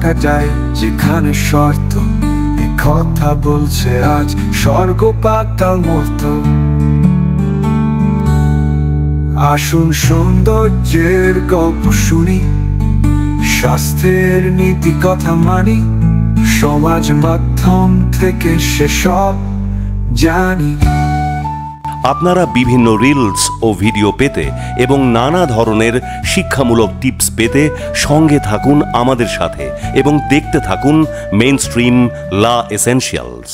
থাকা যায় যেখানে শর্ত, এ কথা বলছে আজ স্বর্গ পাতাল মতো। আসুন সৌন্দর্যের গল্প শুনি, স্বাস্থ্যের নীতি কথা মানি, সমাজ মাধ্যম থেকে সেসব জানি। আপনারা বিভিন্ন রিলস ও ভিডিও পেতে এবং নানা ধরনের শিক্ষামূলক টিপস পেতে সঙ্গে থাকুন আমাদের সাথে এবং দেখতে থাকুন মেইনস্ট্রিম লা এসেনশিয়ালস।